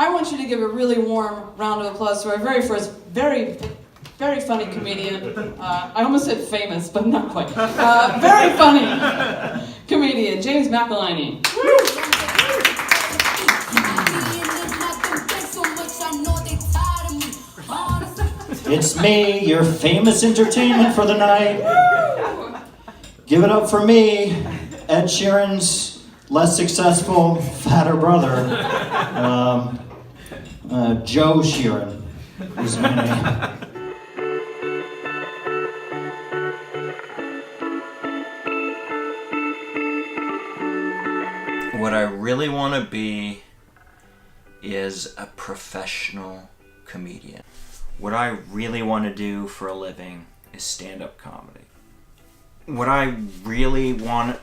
I want you to give a really warm round of applause to our very first, very funny comedian. I almost said famous, but not quite. Very funny comedian, James McAliney. It's me, your famous entertainment for the night. Give it up for me, Ed Sheeran's less successful, fatter brother, Joe Sheeran is my name. What I really want to be is a professional comedian. What I really want to do for a living is stand-up comedy. What I really want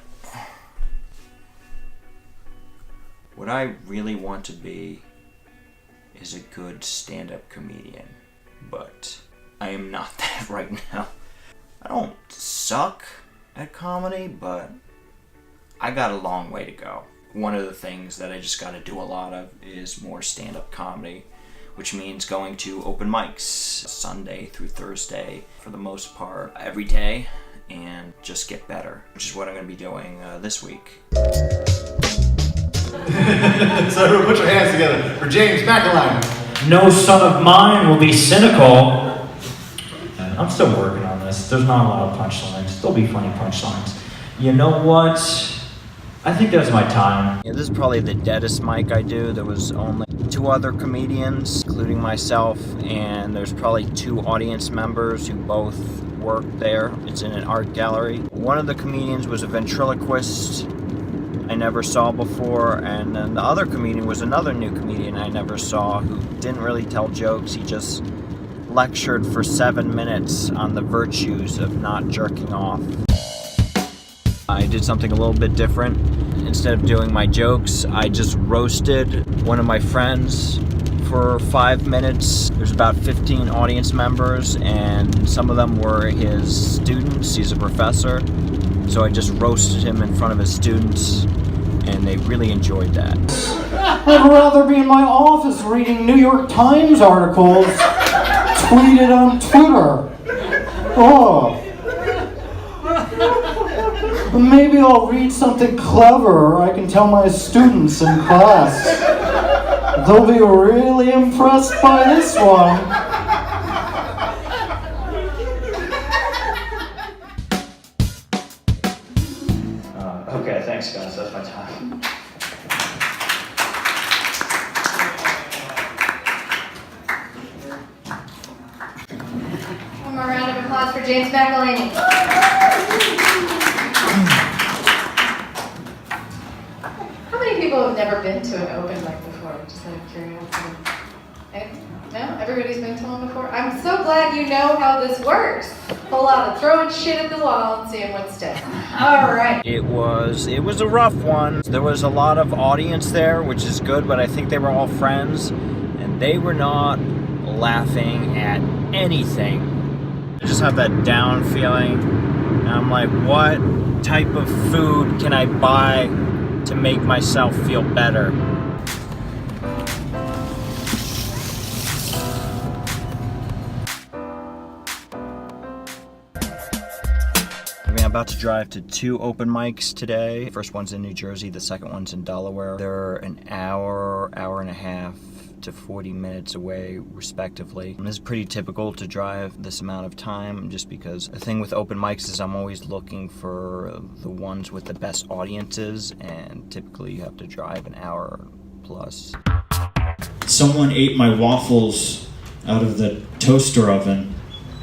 to be is a good stand-up comedian, but I am not that right now. I don't suck at comedy, but I got a long way to go. One of the things that I just got to do a lot of is more stand-up comedy, which means going to open mics Sunday through Thursday for the most part every day and just get better, which is what I'm going to be doing this week. So everyone put your hands together for James McAliney. No son of mine will be cynical. I'm still working on this. There's not a lot of punchlines. There'll be funny punchlines. You know what? I think that's my time. Yeah, this is probably the deadest mic I do. There was only 2 other comedians, including myself, and there's probably 2 audience members who both work there. It's in an art gallery. One of the comedians was a ventriloquist I never saw before, and then the other comedian was another new comedian I never saw who didn't really tell jokes. He just lectured for 7 minutes on the virtues of not jerking off. I did something a little bit different. Instead of doing my jokes, I just roasted one of my friends for 5 minutes. There's about 15 audience members, and some of them were his students. He's a professor. So I just roasted him in front of his students, and they really enjoyed that. I'd rather be in my office reading New York Times articles tweeted on Twitter. Oh. Maybe I'll read something clever I can tell my students in class. They'll be really impressed by this one. Okay, thanks guys, that's my time. One more round of applause for James McAliney. How many people have never been to an open mic before? Just out of curiosity. No? Everybody's been to one before? I'm so glad you know how this works. A whole lot of throwing shit at the wall and seeing what sticks. All right. It was a rough one. There was a lot of audience there, which is good, but I think they were all friends, and they were not laughing at anything. I just have that down feeling, and I'm like, what type of food can I buy to make myself feel better? I'm about to drive to 2 open mics today. First one's in New Jersey, the second one's in Delaware. They're an hour and a half to 40 minutes away, respectively. And this is pretty typical to drive this amount of time, just because the thing with open mics is I'm always looking for the ones with the best audiences, and typically you have to drive an hour plus. Someone ate my waffles out of the toaster oven,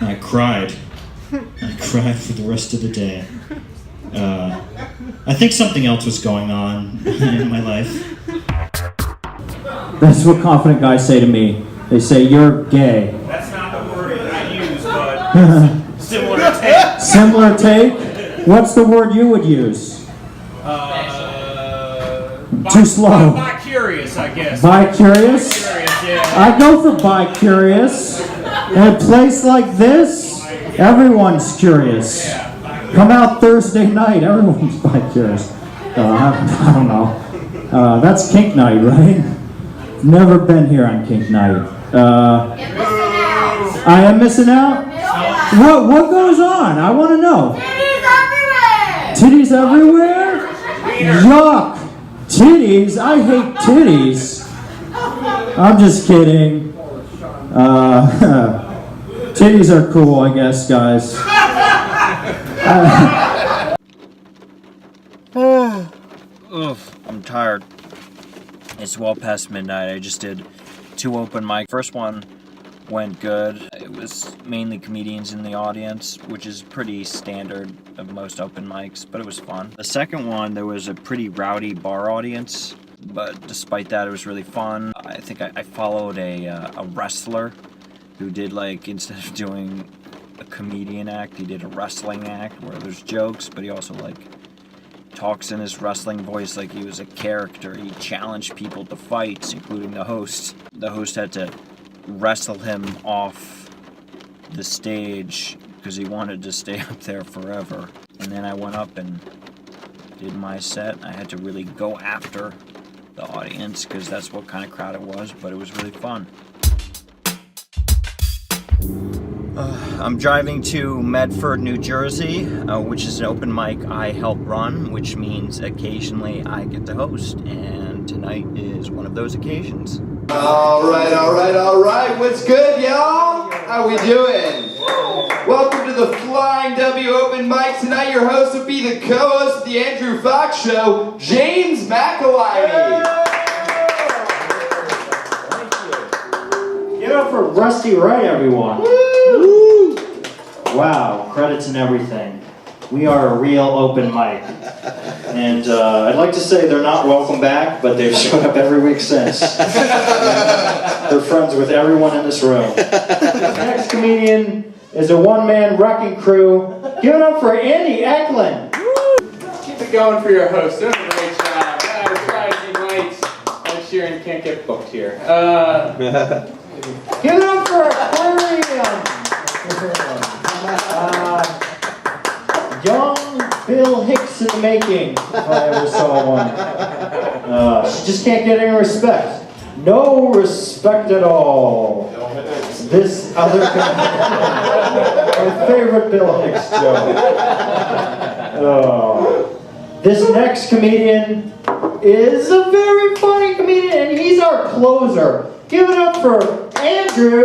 and I cried. I cried for the rest of the day. I think something else was going on in my life. That's what confident guys say to me. They say, you're gay. That's not the word I use, but similar take. Similar take? What's the word you would use? Too slow. Bi-curious, I guess. Bi-curious? Yeah. I go for bi-curious. In a place like this, everyone's curious. Come out Thursday night, everyone's bi-curious. I don't know. That's kink night, right? Never been here on Kink Night. I am missing out? What goes on? I want to know. Titties everywhere? Yuck! Titties? I hate titties. I'm just kidding. Titties are cool, I guess, guys. I'm tired. It's well past midnight. I just did 2 open mics. First one went good. It was mainly comedians in the audience, which is pretty standard of most open mics, but it was fun. The second one, there was a pretty rowdy bar audience, but despite that, it was really fun. I think I followed a wrestler who did, like, instead of doing a comedian act, he did a wrestling act where there's jokes, but he also, like, talks in his wrestling voice like he was a character. He challenged people to fights, including the host. The host had to wrestle him off the stage because he wanted to stay up there forever. And then I went up and did my set. I had to really go after the audience because that's what kind of crowd it was, but it was really fun. I'm driving to Medford, New Jersey, which is an open mic I help run, which means occasionally I get to host, and tonight is one of those occasions. All right. What's good, y'all? How we doing? Welcome to the Flying W Open Mic. Tonight your host will be the co-host of the Andrew Fox Show, James McAliney. Give it up for Rusty Wright, everyone. Woo! Wow, credits and everything. We are a real open mic. And I'd like to say they're not welcome back, but they've showed up every week since. They're friends with everyone in this room. The next comedian is a one-man wrecking crew. Give it up for Andy Eklund. Keep it going for your host. Doing a great job. Friday nights. Ed Sheeran can't get booked here. Give it up for Aquarium. Young Bill Hicks in the making, if I ever saw one. She just can't get any respect. No respect at all. This other my favorite Bill Hicks joke. This next comedian is a very funny comedian, and he's our closer. Give it up for Andrew.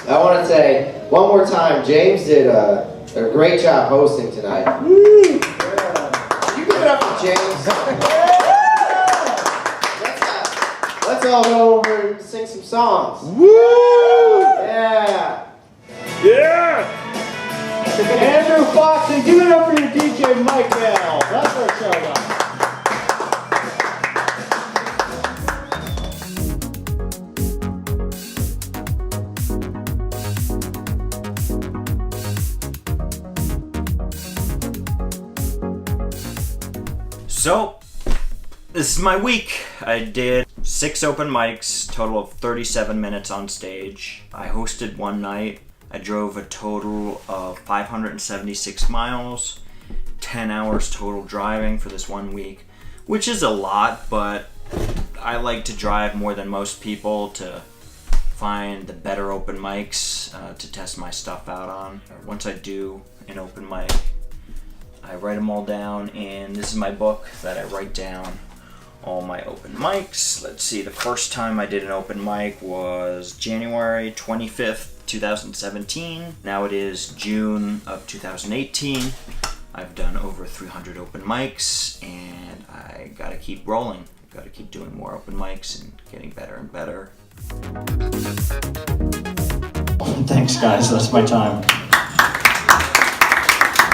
I want to say one more time, James did a great job hosting tonight. You give it up for James. Let's all go over and sing some songs. Woo! Yeah. Andrew Fox, and give it up for your DJ Mike Bell. That's our show up. So, this is my week. I did 6 open mics, total of 37 minutes on stage. I hosted one night. I drove a total of 576 miles, 10 hours total driving for this 1 week, which is a lot, but I like to drive more than most people to find the better open mics to test my stuff out on. Once I do an open mic, I write them all down, and this is my book that I write down all my open mics. Let's see, the first time I did an open mic was January 25th, 2017. Now it is June of 2018. I've done over 300 open mics, and I gotta keep rolling. Gotta keep doing more open mics and getting better and better. Thanks, guys. That's my time.